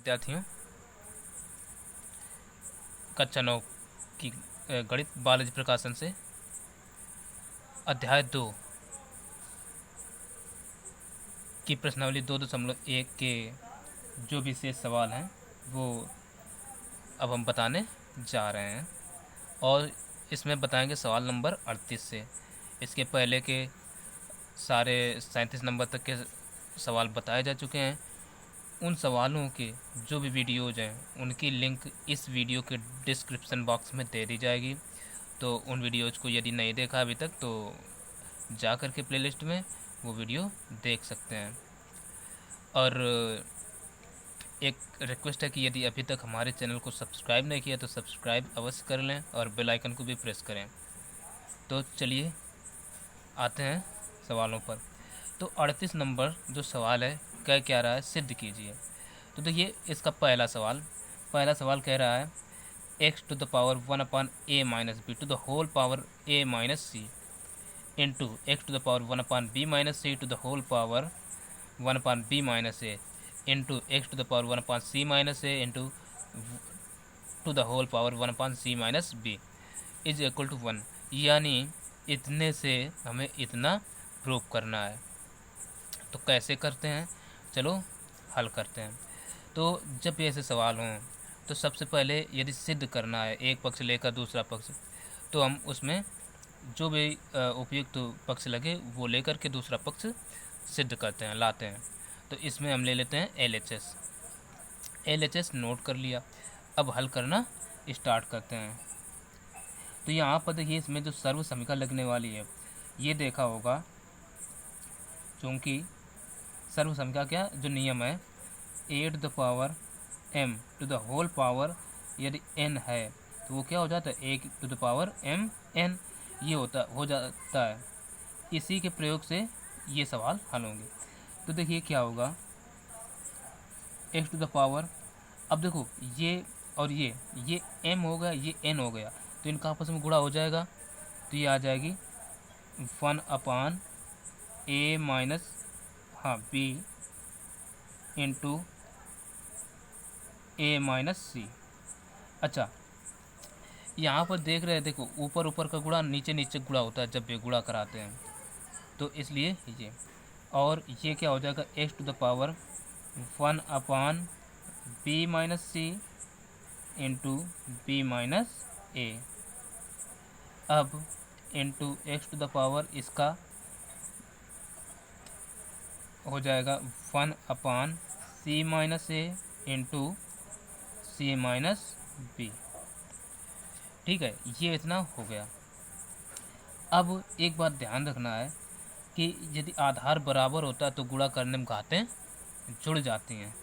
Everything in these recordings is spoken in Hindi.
विद्यार्थियों, कक्षा 9 की गणित बालाजी प्रकाशन से अध्याय 2 की प्रश्नावली 2.1 के जो विशेष सवाल हैं वो अब हम बताने जा रहे हैं और इसमें बताएंगे सवाल नंबर 38 से। इसके पहले के सारे 37 नंबर तक के सवाल बताए जा चुके हैं। उन सवालों के जो भी वीडियोज़ हैं उनकी लिंक इस वीडियो के डिस्क्रिप्शन बॉक्स में दे दी जाएगी, तो उन वीडियोज़ को यदि नहीं देखा अभी तक तो जा कर के प्लेलिस्ट में वो वीडियो देख सकते हैं। और एक रिक्वेस्ट है कि यदि अभी तक हमारे चैनल को सब्सक्राइब नहीं किया तो सब्सक्राइब अवश्य कर लें और बेल आइकन को भी प्रेस करें। तो चलिए आते हैं सवालों पर। तो 38 नंबर जो सवाल है कह क्या रहा है, सिद्ध कीजिए। तो देखिए इसका पहला सवाल कह रहा है x to the power 1 upon a minus B to the whole power a minus C into x to the power 1 upon b minus C to the whole power 1 upon b minus a into x to the power 1 upon c minus a into to the whole power 1 upon c minus b is equal to 1। यानी इतने से हमें इतना प्रूव करना है। तो कैसे करते हैं, चलो हल करते हैं। तो जब भी ऐसे सवाल हों तो सबसे पहले यदि सिद्ध करना है एक पक्ष लेकर दूसरा पक्ष, तो हम उसमें जो भी उपयुक्त पक्ष लगे वो लेकर के दूसरा पक्ष सिद्ध करते हैं, लाते हैं। तो इसमें हम ले लेते हैं LHS नोट कर लिया। अब हल करना स्टार्ट करते हैं। तो यहाँ पर देखिए इसमें जो सर्व समीकरण लगने वाली है ये देखा होगा, क्योंकि सर्व समीकरण क्या जो नियम है a to the power m to the whole power यदि n है तो वो क्या हो जाता है a to the power m n, ये हो जाता है। इसी के प्रयोग से ये सवाल हल होंगे। तो देखिए क्या होगा x टू द पावर, अब देखो ये और ये m हो गया, ये n हो गया, तो इनका आपस में गुणा हो जाएगा। तो ये आ जाएगी 1 upon a minus b into a minus c. अच्छा यहाँ पर देख रहे हैं, देखो ऊपर ऊपर का गुणा नीचे नीचे गुणा होता है जब भी गुणा कराते हैं, तो इसलिए ये और ये क्या हो जाएगा x to the power 1 upon b minus C into b minus a। अब into x to the power इसका हो जाएगा 1 upon c minus a into c minus b। ठीक है, ये इतना हो गया। अब एक बात ध्यान रखना है कि यदि आधार बराबर होता है तो गुणा करने में घातें जुड़ जाती हैं,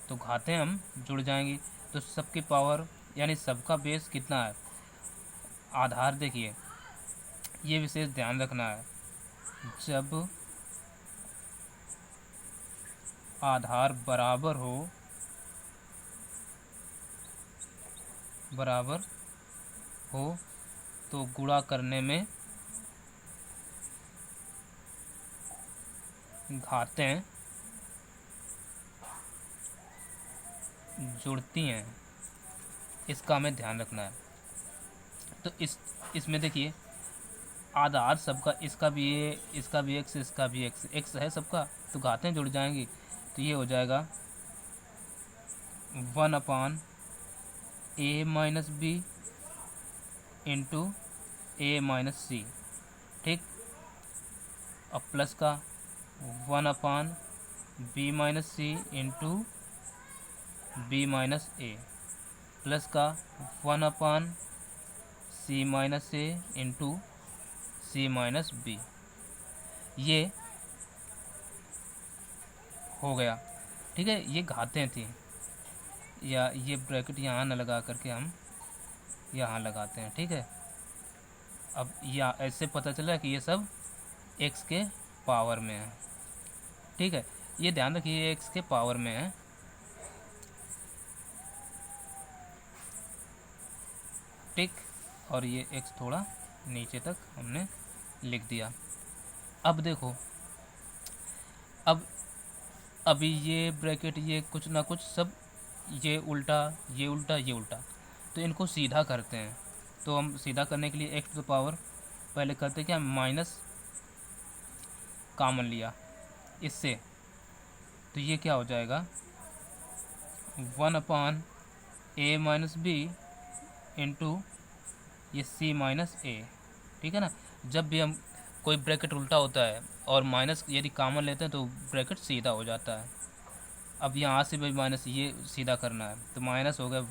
तो घातें हम जुड़ जाएंगी। तो सबकी पावर यानी सबका बेस कितना है, आधार देखिए ये विशेष ध्यान रखना है, जब आधार बराबर हो तो गुणा करने में घातें जुड़ती हैं, इसका हमें ध्यान रखना है। तो इसमें देखिए आधार सबका, इसका भी ये, इसका भी x, इसका भी x है सबका, तो घातें जुड़ जाएंगी। तो ये हो जाएगा 1 upon a minus B into a minus c. ठीक, अब प्लस का 1 upon b minus C into b minus a, plus का 1 upon c minus a into c minus b। ये हो गया। ठीक है, ये घातें थी, या ये ब्रैकेट यहाँ न लगा करके हम यहाँ लगाते हैं। ठीक है, अब या ऐसे पता चला कि ये सब x के पावर में है। ठीक है, ये ध्यान रखिए ये x के पावर में है। ठीक, और ये x थोड़ा नीचे तक हमने लिख दिया। अब देखो, अब अभी ये ब्रैकेट ये कुछ ना कुछ सब ये उल्टा ये उल्टा ये उल्टा, तो इनको सीधा करते हैं। तो हम सीधा करने के लिए x टू द पावर पहले करते क्या, माइनस कॉमन लिया इससे, तो ये क्या हो जाएगा 1/a-b इंटू ये c माइनस a। ठीक है ना, जब भी हम कोई ब्रैकेट उल्टा होता है और माइनस यदि कॉमन लेते हैं तो ब्रैकेट सीधा हो जाता है। अब यहाँ से भी माइनस ये सीधा करना है, तो माइनस हो गया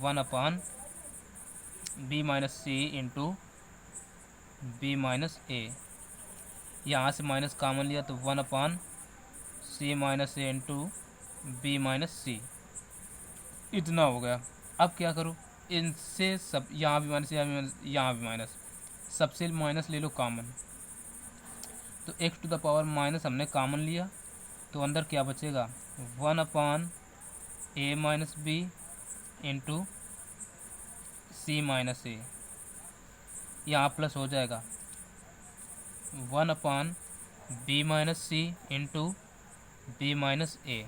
1/b minus c into b minus a। यहाँ से माइनस कॉमन लिया तो 1/c minus a into b minus c, इतना हो गया। अब क्या करूँ, इनसे सब यहाँ भी माइनस यहाँ भी माइनस यहाँ भी माइनस, सबसे माइनस ले लो कॉमन, तो x to the power minus हमने कॉमन लिया, तो अंदर क्या बचेगा 1/a minus b into c minus a। यहाँ प्लस हो जाएगा 1/b minus c into b minus a,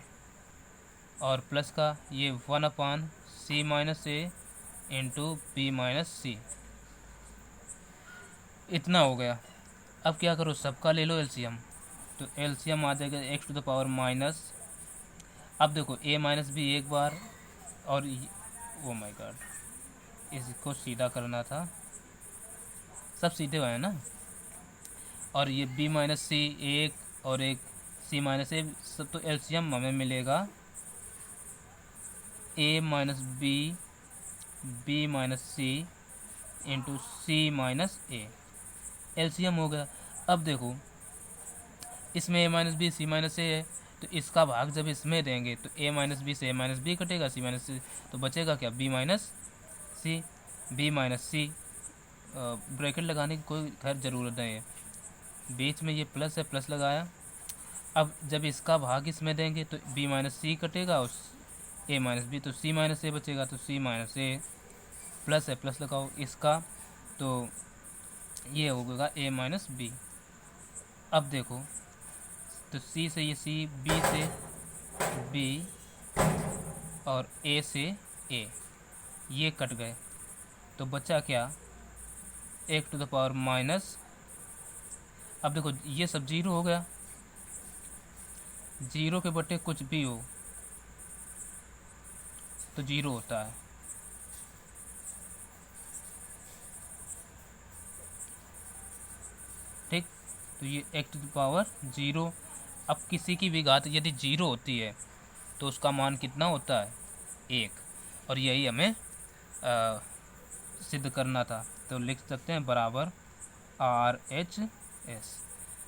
और प्लस का ये 1/c minus a into b minus c, इतना हो गया। अब क्या करो, सबका ले लो एलसीएम, तो एलसीएम आ जाएगा x to the power minus, अब देखो a माइनस b एक बार, और ओ माय गॉड, इसको सीधा करना था, सब सीधे हुए हैं ना, और ये b माइनस सी एक और एक c माइनस ए, सब तो एलसीएम हमें मिलेगा a minus b b minus C into c minus a, LCM हो गया। अब देखो इसमें a minus b c minus a है, तो इसका भाग जब इसमें देंगे तो a माइनस बी से a माइनस बी कटेगा, c माइनस सी, तो बचेगा क्या b minus c, b minus c. Bracket लगाने की कोई खैर ज़रूरत नहीं है, बीच में ये प्लस है, प्लस लगाया। अब जब इसका भाग इसमें देंगे तो b माइनस सी कटेगा और a माइनस बी, तो c माइनस ए बचेगा, तो c माइनस ए, प्लस है प्लस लगाओ इसका, तो ये होगा a माइनस बी। अब देखो तो c से ये c, b से b और a से a, ये कट गए, तो बचा क्या x to the power minus, अब देखो ये सब जीरो हो गया, जीरो के बटे कुछ भी हो तो जीरो होता है। ठीक, तो ये x to the power zero. अब किसी की भी घात यदि जीरो होती है तो उसका मान कितना होता है, एक, और यही हमें सिद्ध करना था, तो लिख सकते हैं बराबर RHS।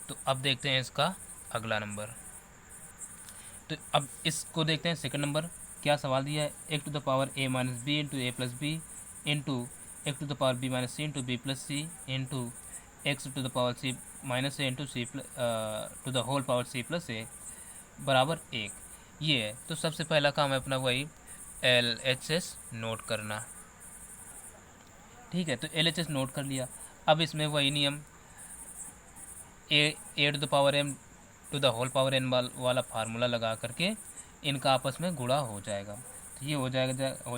तो अब देखते हैं इसका अगला नंबर, तो अब इसको देखते हैं सेकंड नंबर, क्या सवाल दिया है, x to the power a minus B into A plus B into x to the power b minus C into B plus c into x to the power c minus A into c to the whole power c plus a बराबर एक, ये है। तो सबसे पहला काम है अपना वही LHS नोट करना। ठीक है, तो LHS नोट कर लिया। अब इसमें वही नियम a to the power m to the whole power n वाला फार्मूला लगा करके इनका आपस में गुणा हो जाएगा, तो ये हो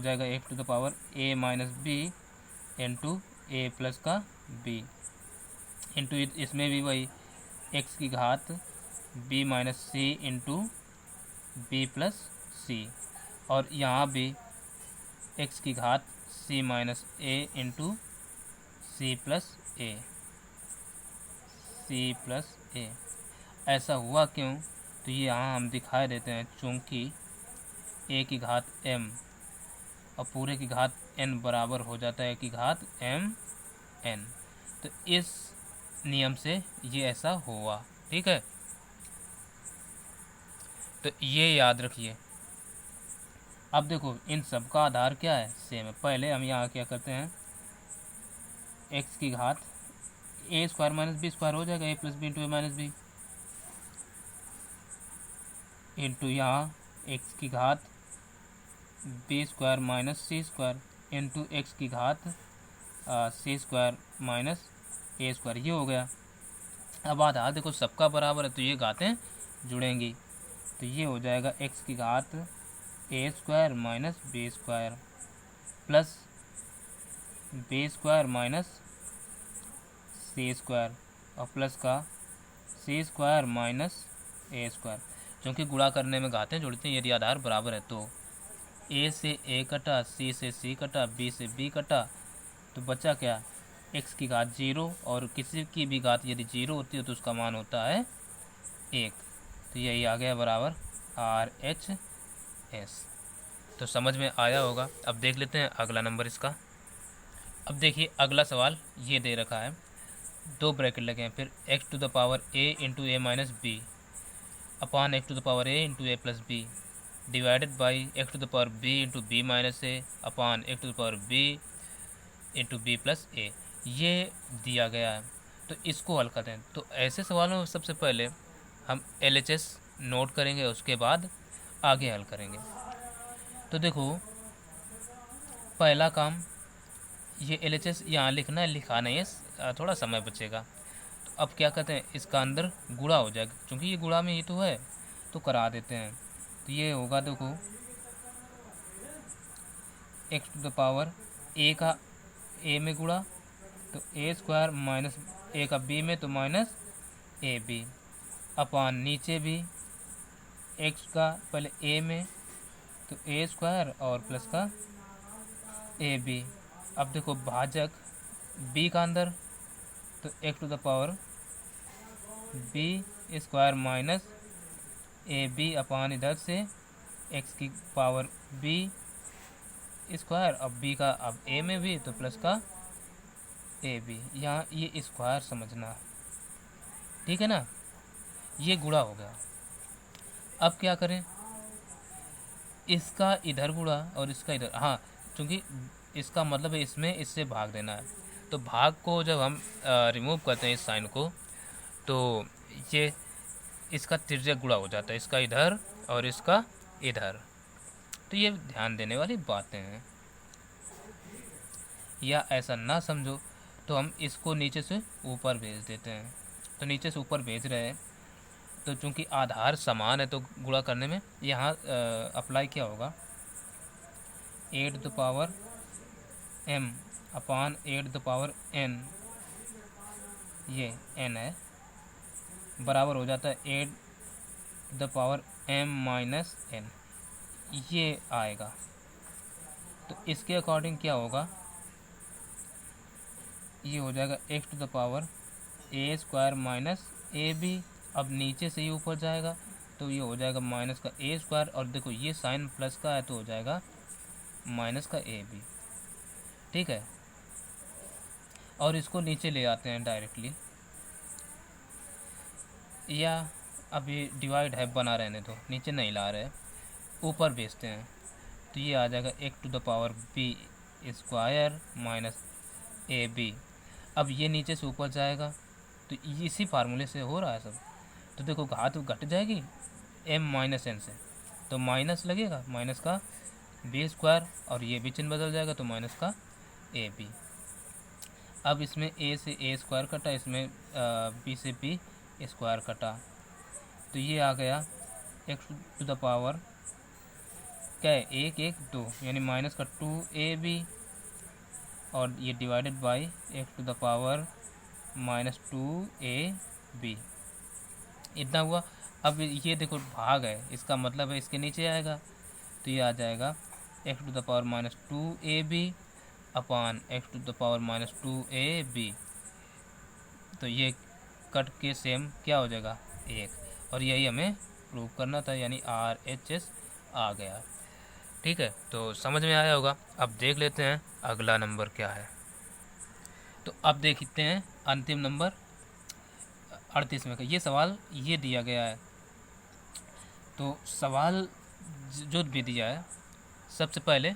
जाएगा x to the power a minus B into A plus का b इंटू इसमें भी वही x की घात b माइनस सी इंटू बी प्लस सी, और यहाँ भी x की घात c minus A into C plus A, C plus A. ऐसा हुआ क्यों, तो ये यहाँ हम दिखा देते हैं, चूँकि a की घात m और पूरे की घात n बराबर हो जाता है a की घात m n, तो इस नियम से ये ऐसा हुआ। ठीक है, तो ये याद रखिए। अब देखो इन सब का आधार क्या है, सेम है। पहले हम यहाँ क्या करते हैं, x की घात a square minus B square हो जाएगा, a plus B into A minus B into यहाँ x की घात बी square minus C square into x की घात सी स्क्वायर माइनस ए स्क्वायर, ये हो गया। अब आधार देखो सबका बराबर है तो ये घातें जुड़ेंगी, तो ये हो जाएगा x की घात a square minus B square plus B square minus C square और प्लस का सी स्क्वायर माइनस ए स्क्वायर। क्योंकि गुणा करने में घातें जुड़ती हैं, यदि आधार बराबर है तो a से a कटा, c से c कटा, b से b कटा, तो बचा क्या, x की घात 0 और किसी की भी घात यदि 0 होती है तो उसका मान होता है 1। तो यही आ गया बराबर RHS। तो समझ में आया होगा। अब देख लेते हैं अगला नंबर इसका। अब देखिए अगला सवाल ये दे रखा है, दो ब्रैकेट लगे हैं, फिर x to the power a into A minus b upon x to the power a into A plus b divided by x to the power b into b minus a upon x to the power b into B plus a, ये दिया गया है। तो इसको हल करते हैं। तो ऐसे सवालों में सबसे पहले हम LHS नोट करेंगे, उसके बाद आगे हल करेंगे। तो देखो पहला काम, ये LHS यहाँ लिखना है, लिखा नहीं है, थोड़ा समय बचेगा। तो अब क्या करते हैं, इसका अंदर गुणा हो जाएगा, क्योंकि ये गुणा में ही तो है, तो करा देते हैं। तो ये होगा, देखो x to the power a का a में गुणा तो a स्क्वायर माइनस a का b में तो माइनस ए बी अपान नीचे भी x का पहले a में तो a स्क्वायर और प्लस का ए बी। अब देखो भाजक b का अंदर तो x to the power b square minus A b upon इधर से x की पावर b स्क्वायर, अब b का अब a में भी तो प्लस का ए बी। यहाँ ये स्क्वायर समझना, ठीक है ना, ये गुणा हो गया। अब क्या करें, इसका इधर गुणा और इसका इधर, हाँ क्योंकि इसका मतलब है इसमें इससे भाग देना है। तो भाग को जब हम रिमूव करते हैं इस साइन को, तो ये इसका तिर्यक गुणा हो जाता है, इसका इधर और इसका इधर। तो ये ध्यान देने वाली बातें हैं। या ऐसा ना समझो तो हम इसको नीचे से ऊपर भेज देते हैं। तो नीचे से ऊपर भेज रहे हैं, तो चूंकि आधार समान है तो गुणा करने में यहाँ अप्लाई क्या होगा, 8 to the power m upon 8 to the power n, ये n है, बराबर हो जाता है 8 to the power m minus n, ये आएगा। तो इसके अकॉर्डिंग क्या होगा, ये हो जाएगा x to the power a square minus A B. अब नीचे से ही ऊपर जाएगा तो ये हो जाएगा माइनस का a स्क्वायर, और देखो ये साइन प्लस का है तो हो जाएगा माइनस का ए बी, ठीक है। और इसको नीचे ले आते हैं डायरेक्टली, या अब ये डिवाइड है बना रहने दो, नीचे नहीं ला रहे, ऊपर भेजते हैं। तो ये आ जाएगा x to the power b square minus A B. अब ये नीचे से ऊपर जाएगा तो इसी फार्मूले से हो रहा है सब। तो देखो घात घट जाएगी m माइनस n से, तो माइनस लगेगा, माइनस का b स्क्वायर, और ये भी चिन्ह बदल जाएगा तो माइनस का ए बी। अब इसमें a से a स्क्वायर कटा, इसमें b से b स्क्वायर कटा, तो ये आ गया x टू द पावर क्या है, 1 1 2, यानी माइनस का 2ab, और ये divided by x to the power minus 2ab, इतना हुआ। अब ये देखो भाग है, इसका मतलब है इसके नीचे आएगा, तो ये आ जाएगा x to the power minus 2ab upon x to the power minus 2ab। तो ये कट के सेम क्या हो जाएगा 1, और यही हमें प्रूव करना था, यानी RHS आ गया, ठीक है। तो समझ में आया होगा। अब देख लेते हैं अगला नंबर क्या है। तो अब देखते हैं अंतिम नंबर 38वें का। ये सवाल ये दिया गया है, तो सवाल जो भी दिया है, सबसे पहले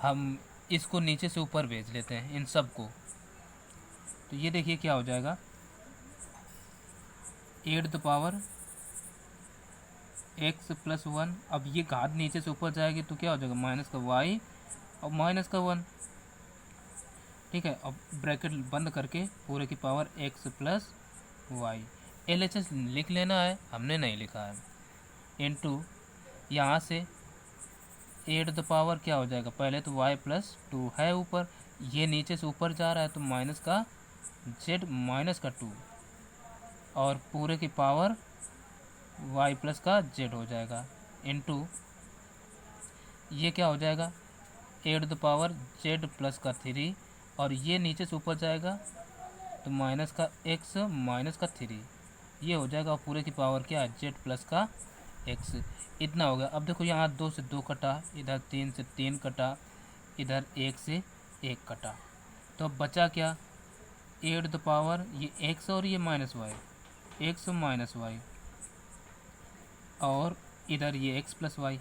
हम इसको नीचे से ऊपर भेज लेते हैं इन सब को। तो ये देखिए क्या हो जाएगा, 8 to the power x plus 1। अब ये घात नीचे से ऊपर जाएगी तो क्या हो जाएगा, माइनस का y और माइनस का 1, ठीक है। अब ब्रैकेट बंद करके पूरे की power x plus y LHS लिख लेना है, हमने नहीं लिखा है। इनटू यहाँ से ए टू द पावर क्या हो जाएगा, पहले तो y प्लस 2 है ऊपर, ये नीचे से ऊपर जा रहा है तो माइनस का z माइनस का 2 और पूरे की पावर y प्लस का z हो जाएगा। इनटू ये क्या हो जाएगा, a to the power z plus का 3 और ये नीचे से ऊपर जाएगा तो माइनस का x माइनस का 3 ये हो जाएगा, और पूरे की पावर क्या है z प्लस का x। इतना हो गया। अब देखो यहाँ 2 से 2 कटा, इधर 3 से 3 कटा, इधर 1 से 1 कटा, तो अब बचा क्या, ए टू द पावर ये x और ये minus y, x minus y, और इधर ये x plus y,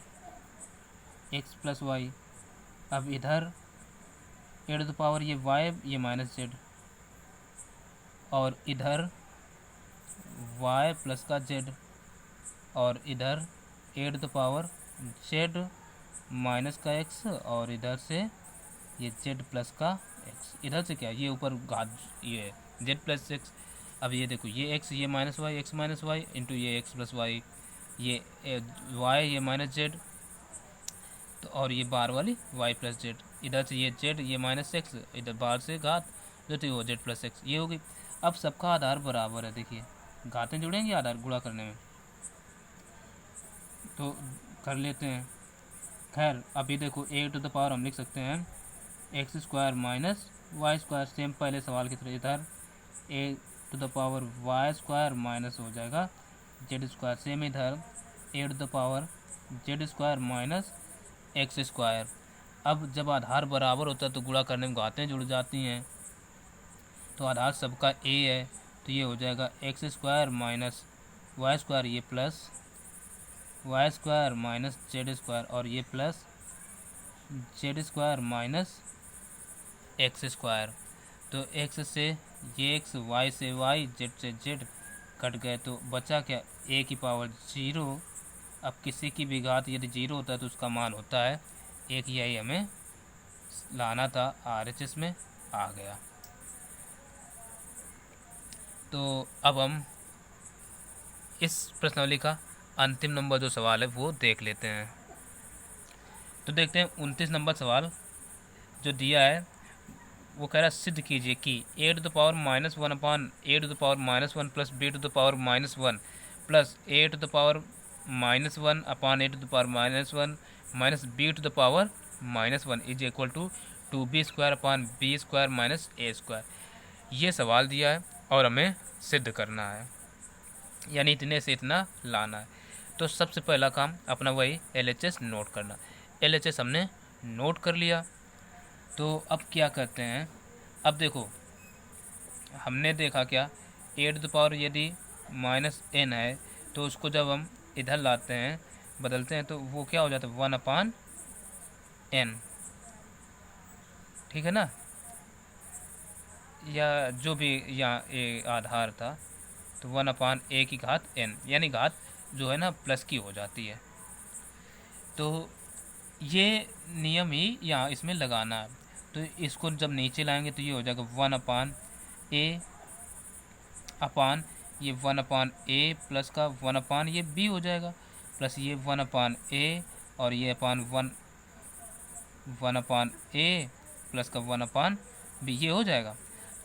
x plus y. अब इधर ए टू द पावर ये y ये माइनस z, और इधर y प्लस का z, और इधर a to the power z minus का x, और इधर से ये z प्लस का x, इधर से क्या ये ऊपर घात ये z प्लस x। अब ये देखो ये x ये minus y, x minus y into ये x प्लस वाई, ये y ये माइनस z, तो और ये बार वाली y प्लस z, इधर से ये z ये माइनस x, इधर बाहर से घात जो थी वो z प्लस x, ये होगी। अब सबका आधार बराबर है, देखिए घातें जुड़ेंगी आधार गुणा करने में, तो कर लेते हैं। खैर अभी देखो ए टू द पावर हम लिख सकते हैं x square minus y square, same पहले सवाल की तरह, इधर a to the power y square minus हो जाएगा जेड स्क्वायर, सेम इधर a to the power z square minus x square. अब जब आधार बराबर होता है तो गुणा करने में घातें जुड़ जाती हैं, तो आधार सबका ए है तो ये हो जाएगा x square minus y square, ये plus y square minus z square, और ये plus z square minus x square. तो एक्स से ये एक्स, वाई से वाई, जेड से जेड कट गए, तो बचा क्या, ए की पावर 0। अब किसी की भी घात यदि 0 होता है तो उसका मान होता है 1, यही हमें लाना था, RHS में आ गया। तो अब हम इस प्रश्नावली का अंतिम नंबर जो सवाल है वो देख लेते हैं। तो देखते हैं 29 नंबर सवाल जो दिया है, वो कह रहा है सिद्ध कीजिए कि a to the power -1 upon a to the power -1 plus b to the power -1 plus a to the power -1 upon a to the power -1 minus B to the power -1 is equal to 2b square upon b square minus A square. ये सवाल दिया है और हमें सिद्ध करना है, यानी इतने से इतना लाना है। तो सबसे पहला काम अपना वही LHS नोट करना। LHS हमने नोट कर लिया, तो अब क्या करते हैं, अब देखो हमने देखा क्या, ए टू द पावर यदि -n है तो उसको जब हम इधर लाते हैं बदलते हैं तो वो क्या हो जाता है 1 अपान n, ठीक है ना, या जो भी यहाँ ए आधार था तो 1 अपान ए की घात n, यानी घात जो है ना प्लस की हो जाती है। तो ये नियम ही यहाँ इसमें लगाना है, तो इसको जब नीचे लाएंगे तो ये हो जाएगा 1 अपान ए अपान ये 1 अपान ए प्लस का 1 अपान ये बी हो जाएगा, प्लस ये 1 अपान ए और ये अपान 1 अपान ए प्लस का 1 अपान बी, ये हो जाएगा।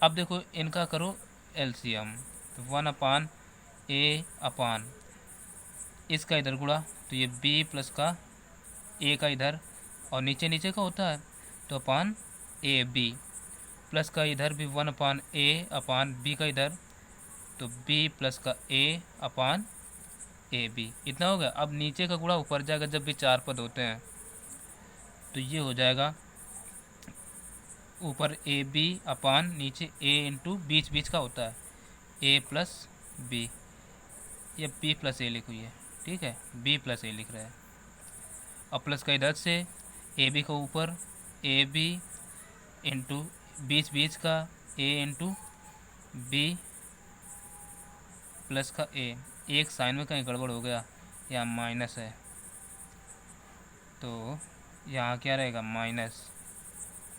अब देखो इनका करो LCM, तो 1 अपान ए अपान इसका इधर गुणा, तो ये b प्लस का a का इधर और नीचे नीचे का होता है तो अपान ए बी, प्लस का इधर भी 1 अपान ए अपान बी का इधर, तो b प्लस का a अपान ए बी, इतना हो गया। अब नीचे का गुणा ऊपर जाएगा जब भी 4 पद होते हैं, तो ये हो जाएगा ऊपर ए बी अपान नीचे a इंटू बीच बीच का होता है a प्लस बी, या b प्लस ए लिखो, ये ठीक है b प्लस ए लिख रहे हैं, और प्लस का इधर से ए बी का ऊपर ए बी इंटू बीच बीच का a इंटू बी प्लस का a, एक साइन में कहीं गड़बड़ हो गया, यहाँ माइनस है तो यहाँ क्या रहेगा माइनस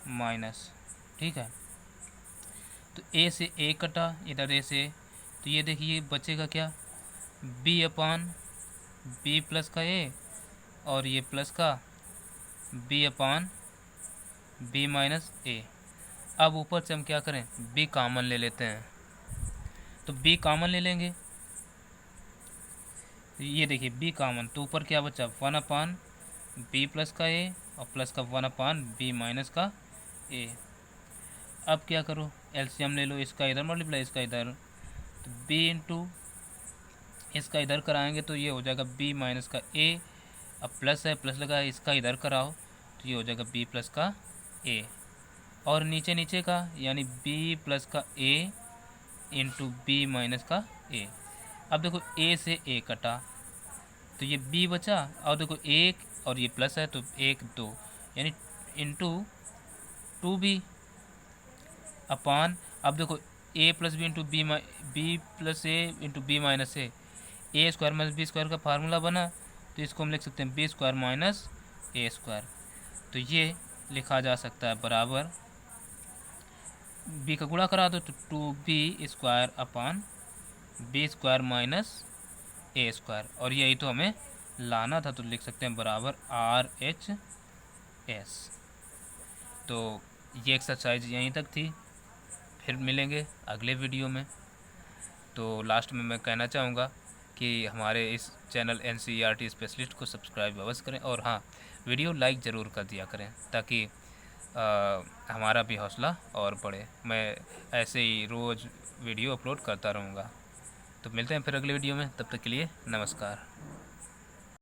माइनस, ठीक है। तो a से a कटा, इधर a से तो ये देखिए बचेगा क्या, बी अपान बी प्लस का ए और ये प्लस का बी अपान बी माइनस ए। अब ऊपर से हम क्या करें, बी कॉमन ले लेते हैं, तो बी कॉमन ले लेंगे, ये देखिए बी कॉमन, तो ऊपर क्या बचा, 1 अपान बी प्लस का ए और प्लस का 1 अपान बी माइनस का ए। अब क्या करो, एलसीएम ले लो, इसका इधर मल्टीप्लाई इसका इधर, तो बी इंटू इसका इधर कराएंगे तो ये हो जाएगा बी माइनस का ए, अब प्लस है प्लस लगा है, इसका इधर कराओ तो ये हो जाएगा बी प्लस का ए, और नीचे नीचे का यानी बी प्लस का ए इंटू बी माइनस का ए। अब देखो ए से ए कटा तो ये बी बचा, और देखो एक और ये प्लस है तो एक दो, यानी इंटू 2b अपान, अब देखो a plus B into B plus a into b minus A square minus B square का फार्मूला बना, तो इसको हम लिख सकते हैं बी स्क्वायर माइनस ए स्क्वायर। तो ये लिखा जा सकता है बराबर, बी का गुणा करा दो तो 2b square upon b square minus ए स्क्वायर, और यही तो हमें लाना था, तो लिख सकते हैं बराबर RHS। तो ये एक्सरसाइज यहीं तक थी, फिर मिलेंगे अगले वीडियो में। तो लास्ट में मैं कहना चाहूँगा कि हमारे इस चैनल NCERT स्पेशलिस्ट को सब्सक्राइब अवश्य करें, और हाँ वीडियो लाइक ज़रूर कर दिया करें ताकि हमारा भी हौसला और बढ़े। मैं ऐसे ही रोज़ वीडियो अपलोड करता रहूँगा। तो मिलते हैं फिर अगले वीडियो में, तब तक के लिए नमस्कार।